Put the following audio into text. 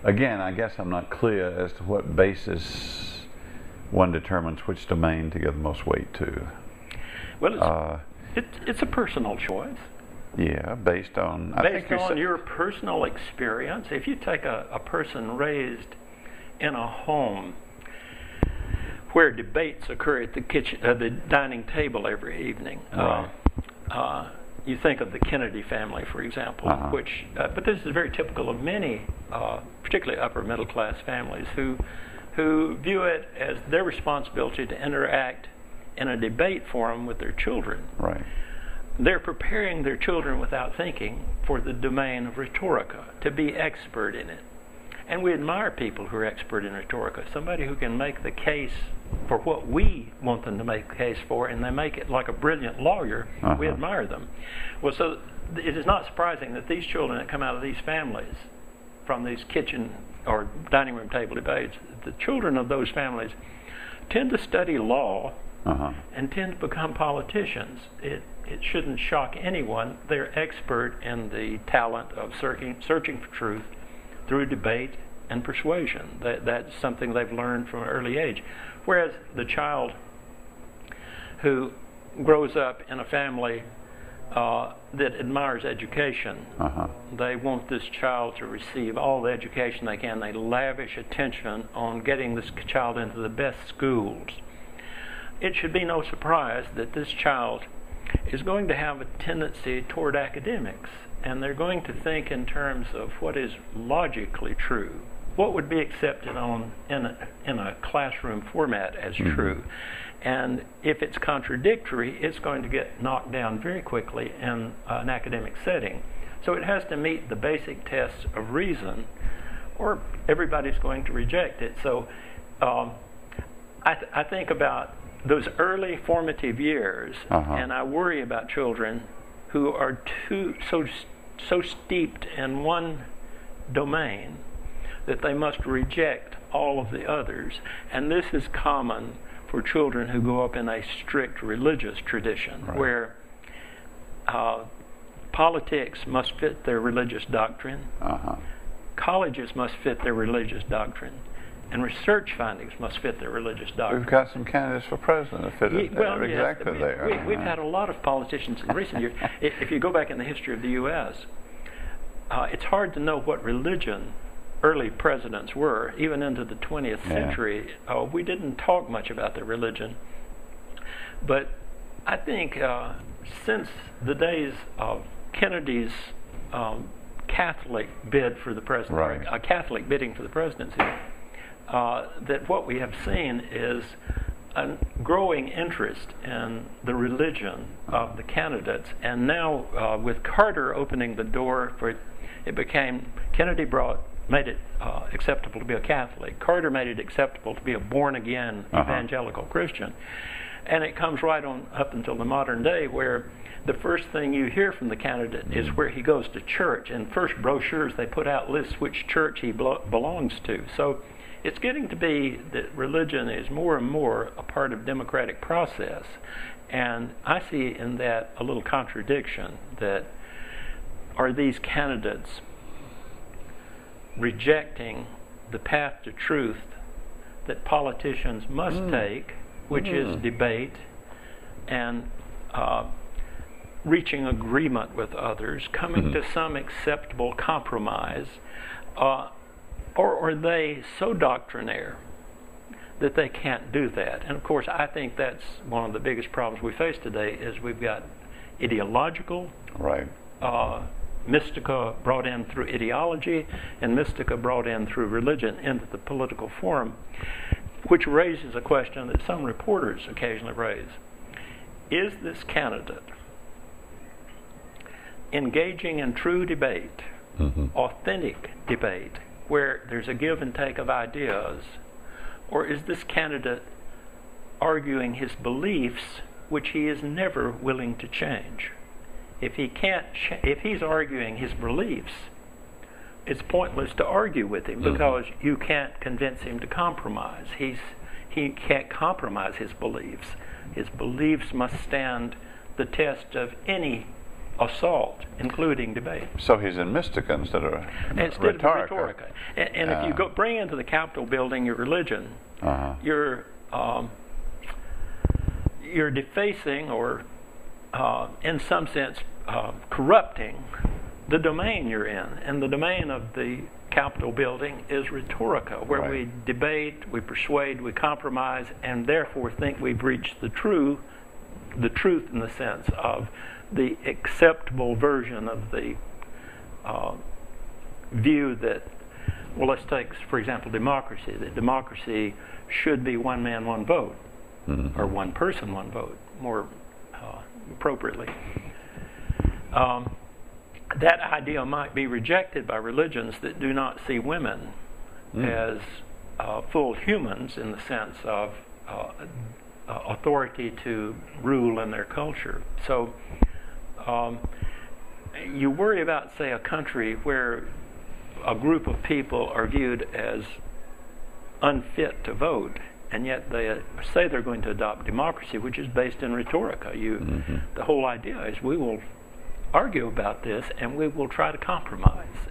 again, I guess I'm not clear as to what basis one determines which domain to give the most weight to. Well, it's a personal choice. Yeah, based on your personal experience. If you take a person raised in a home where debates occur at the dining table every evening. Right. You think of the Kennedy family, for example, which, but this is very typical of many, particularly upper middle class families, who view it as their responsibility to interact in a debate forum with their children. Right. They're preparing their children without thinking for the domain of rhetorica, to be expert in it. And we admire people who are expert in rhetorica, somebody who can make the case for what we want them to make the case for, and they make it like a brilliant lawyer. We admire them. Well, so it is not surprising that these children that come out of these families, from these kitchen or dining room table debates, the children of those families tend to study law and tend to become politicians. It shouldn't shock anyone. They're expert in the talent of searching for truth through debate and persuasion. That's something they've learned from an early age. Whereas the child who grows up in a family that admires education, they want this child to receive all the education they can. They lavish attention on getting this child into the best schools. It should be no surprise that this child is going to have a tendency toward academics, and they're going to think in terms of what is logically true, what would be accepted in a classroom format as true. And if it's contradictory, it's going to get knocked down very quickly in an academic setting. So it has to meet the basic tests of reason, or everybody's going to reject it. So I think about those early formative years, and I worry about children who are so steeped in one domain that they must reject all of the others. And this is common for children who grow up in a strict religious tradition, where politics must fit their religious doctrine, colleges must fit their religious doctrine, and research findings must fit their religious doctrine. We've got some candidates for president that fit exactly there. We've had a lot of politicians in recent years. If you go back in the history of the U.S., it's hard to know what religion early presidents were. Even into the 20th century, we didn't talk much about their religion. But I think since the days of Kennedy's Catholic bid for the presidency, Catholic bidding for the presidency, that what we have seen is a growing interest in the religion of the candidates. And now with Carter opening the door for it became, Kennedy made it acceptable to be a Catholic. Carter made it acceptable to be a born-again evangelical Christian. And it comes right on up until the modern day, where the first thing you hear from the candidate is where he goes to church. And first brochures they put out lists which church he belongs to. So it's getting to be that religion is more and more a part of democratic process. And I see in that a little contradiction, that are these candidates rejecting the path to truth that politicians must take, which is debate and reaching agreement with others, coming to some acceptable compromise, or are they so doctrinaire that they can't do that? And of course, I think that's one of the biggest problems we face today, is we've got ideological mystica brought in through ideology and mystica brought in through religion into the political forum, which raises a question that some reporters occasionally raise. Is this candidate engaging in true debate, authentic debate, where there's a give and take of ideas, or is this candidate arguing his beliefs, which he is never willing to change? If he's arguing his beliefs, it's pointless to argue with him, because you can't convince him to compromise. He can't compromise his beliefs. His beliefs must stand the test of any assault, including debate. So he's in Mystica instead of Rhetorica. Rhetorica. And if you bring into the Capitol building your religion, you're defacing or, in some sense, corrupting the domain you're in. And the domain of the Capitol building is Rhetorica, where we debate, we persuade, we compromise, and therefore think we've reached the truth in the sense of the acceptable version of the view that, well, let's take, for example, democracy. That democracy should be one man, one vote, or one person, one vote, more appropriately. That idea might be rejected by religions that do not see women as full humans in the sense of authority to rule in their culture. So you worry about, say, a country where a group of people are viewed as unfit to vote, and yet they say they're going to adopt democracy, which is based in Rhetorica. The whole idea is we will argue about this and we will try to compromise.